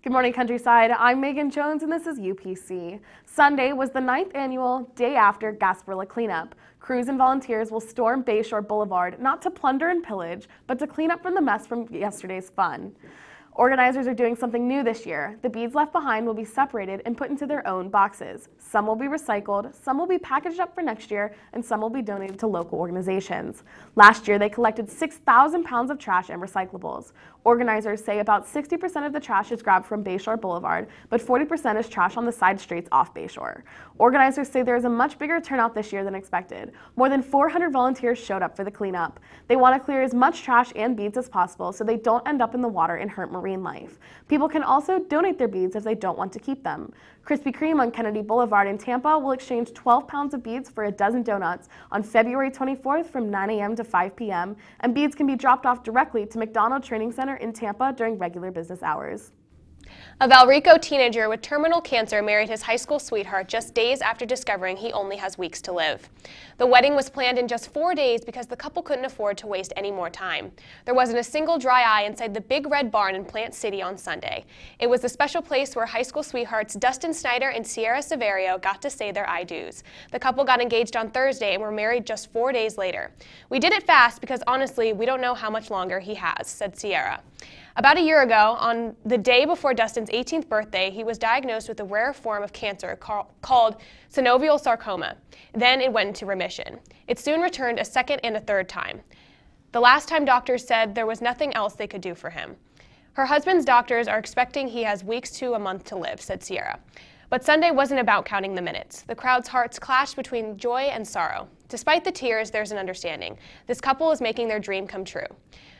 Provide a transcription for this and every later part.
Good morning, Countryside. I'm Megan Jones, and this is UPC. Sunday was the 9th annual Day After Gasparilla Cleanup. Crews and volunteers will storm Bayshore Boulevard, not to plunder and pillage, but to clean up from the mess from yesterday's fun. Organizers are doing something new this year. The beads left behind will be separated and put into their own boxes. Some will be recycled, some will be packaged up for next year, and some will be donated to local organizations. Last year, they collected 6,000 pounds of trash and recyclables. Organizers say about 60% of the trash is grabbed from Bayshore Boulevard, but 40% is trash on the side streets off Bayshore. Organizers say there is a much bigger turnout this year than expected. More than 400 volunteers showed up for the cleanup. They want to clear as much trash and beads as possible so they don't end up in the water and hurt marine life. People can also donate their beads if they don't want to keep them. Krispy Kreme on Kennedy Boulevard in Tampa will exchange 12 pounds of beads for a dozen donuts on February 24th from 9 a.m. to 5 p.m., and beads can be dropped off directly to McDonald Training Center in Tampa during regular business hours. A Valrico teenager with terminal cancer married his high school sweetheart just days after discovering he only has weeks to live. The wedding was planned in just 4 days because the couple couldn't afford to waste any more time. There wasn't a single dry eye inside the Big Red Barn in Plant City on Sunday. It was the special place where high school sweethearts Dustin Snyder and Sierra Severio got to say their I do's. The couple got engaged on Thursday and were married just 4 days later. "We did it fast because honestly, we don't know how much longer he has," said Sierra. About a year ago, on the day before Dustin's 18th birthday, he was diagnosed with a rare form of cancer called synovial sarcoma. Then it went into remission. It soon returned a second and a third time. The last time doctors said there was nothing else they could do for him. Her husband's doctors are expecting he has weeks to a month to live, said Sierra. But Sunday wasn't about counting the minutes. The crowd's hearts clashed between joy and sorrow. Despite the tears, there's an understanding. This couple is making their dream come true.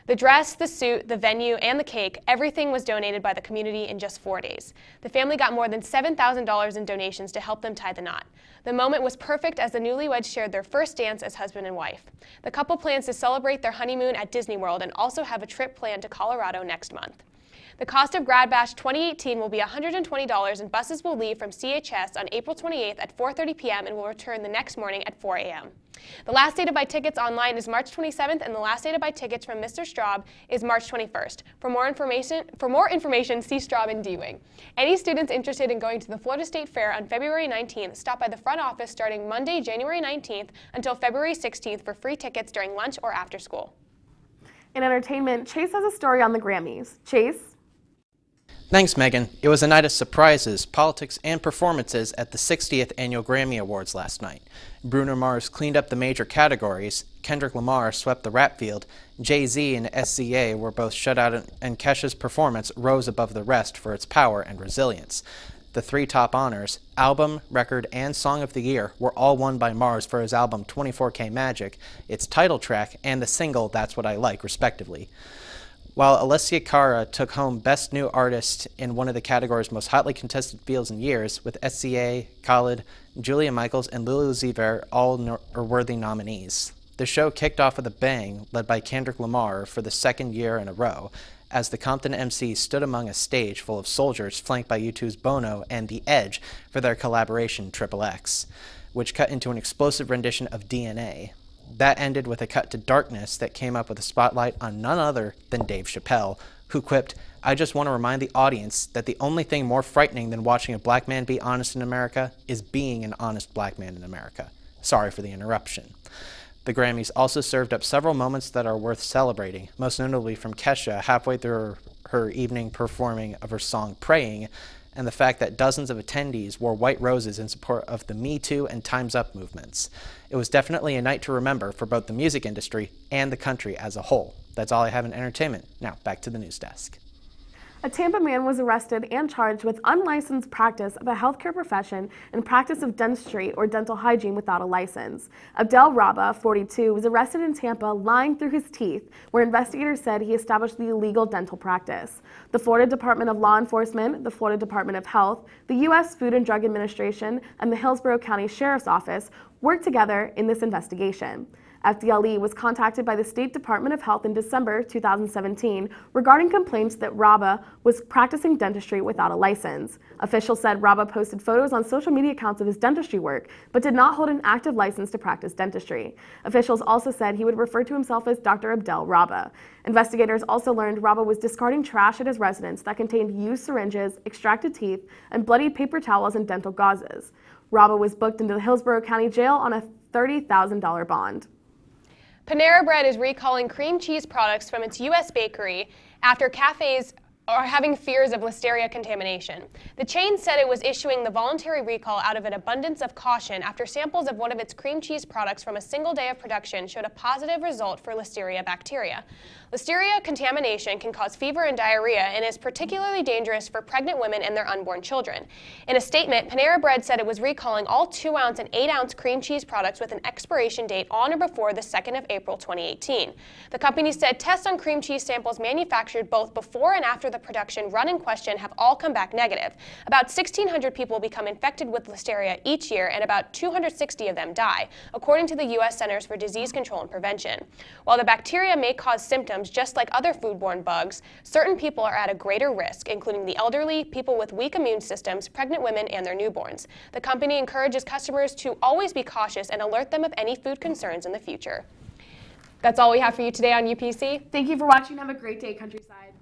The dress, the suit, the venue, and the cake, everything was donated by the community in just 4 days. The family got more than $7,000 in donations to help them tie the knot. The moment was perfect as the newlyweds shared their first dance as husband and wife. The couple plans to celebrate their honeymoon at Disney World and also have a trip planned to Colorado next month. The cost of Grad Bash 2018 will be $120 and buses will leave from CHS on April 28th at 4:30 p.m. and will return the next morning at 4 a.m. The last day to buy tickets online is March 27th and the last day to buy tickets from Mr. Straub is March 21st. For more information, see Straub in D-Wing. Any students interested in going to the Florida State Fair on February 19th, stop by the front office starting Monday, January 19th until February 16th for free tickets during lunch or after school. In entertainment, Chase has a story on the Grammys. Chase? Thanks, Megan. It was a night of surprises, politics, and performances at the 60th Annual Grammy Awards last night. Bruno Mars cleaned up the major categories, Kendrick Lamar swept the rap field, Jay-Z and SZA were both shut out, and Kesha's performance rose above the rest for its power and resilience. The three top honors, Album, Record, and Song of the Year, were all won by Mars for his album 24K Magic, its title track, and the single That's What I Like, respectively. While Alessia Cara took home Best New Artist in one of the category's most hotly contested fields in years, with SZA, Khalid, Julia Michaels, and Lil Uzi Vert all worthy nominees. The show kicked off with a bang, led by Kendrick Lamar for the second year in a row, as the Compton MC stood among a stage full of soldiers flanked by U2's Bono and The Edge for their collaboration XXX, which cut into an explosive rendition of DNA. That ended with a cut to Darkness that came up with a spotlight on none other than Dave Chappelle, who quipped, "I just want to remind the audience that the only thing more frightening than watching a black man be honest in America is being an honest black man in America." Sorry for the interruption. The Grammys also served up several moments that are worth celebrating, most notably from Kesha halfway through her evening performing of her song Praying, and the fact that dozens of attendees wore white roses in support of the Me Too and Time's Up movements. It was definitely a night to remember for both the music industry and the country as a whole. That's all I have in entertainment. Now, back to the news desk. A Tampa man was arrested and charged with unlicensed practice of a healthcare profession and practice of dentistry or dental hygiene without a license. Abdel Rabah, 42, was arrested in Tampa lying through his teeth, where investigators said he established the illegal dental practice. The Florida Department of Law Enforcement, the Florida Department of Health, the U.S. Food and Drug Administration, and the Hillsborough County Sheriff's Office worked together in this investigation. FDLE was contacted by the State Department of Health in December 2017 regarding complaints that Raba was practicing dentistry without a license. Officials said Raba posted photos on social media accounts of his dentistry work, but did not hold an active license to practice dentistry. Officials also said he would refer to himself as Dr. Abdel Raba. Investigators also learned Raba was discarding trash at his residence that contained used syringes, extracted teeth, and bloodied paper towels and dental gauzes. Raba was booked into the Hillsborough County Jail on a $30,000 bond. Panera Bread is recalling cream cheese products from its U.S. bakery after cafes are having fears of listeria contamination. The chain said it was issuing the voluntary recall out of an abundance of caution after samples of one of its cream cheese products from a single day of production showed a positive result for listeria bacteria. Listeria contamination can cause fever and diarrhea and is particularly dangerous for pregnant women and their unborn children. In a statement, Panera Bread said it was recalling all 2-ounce and 8-ounce cream cheese products with an expiration date on or before the 2nd of April 2018. The company said tests on cream cheese samples manufactured both before and after the production run in question have all come back negative. About 1,600 people become infected with listeria each year and about 260 of them die, according to the U.S. Centers for Disease Control and Prevention. While the bacteria may cause symptoms just like other foodborne bugs, certain people are at a greater risk, including the elderly, people with weak immune systems, pregnant women, and their newborns. The company encourages customers to always be cautious and alert them of any food concerns in the future. That's all we have for you today on UPC. Thank you for watching. Have a great day, Countryside.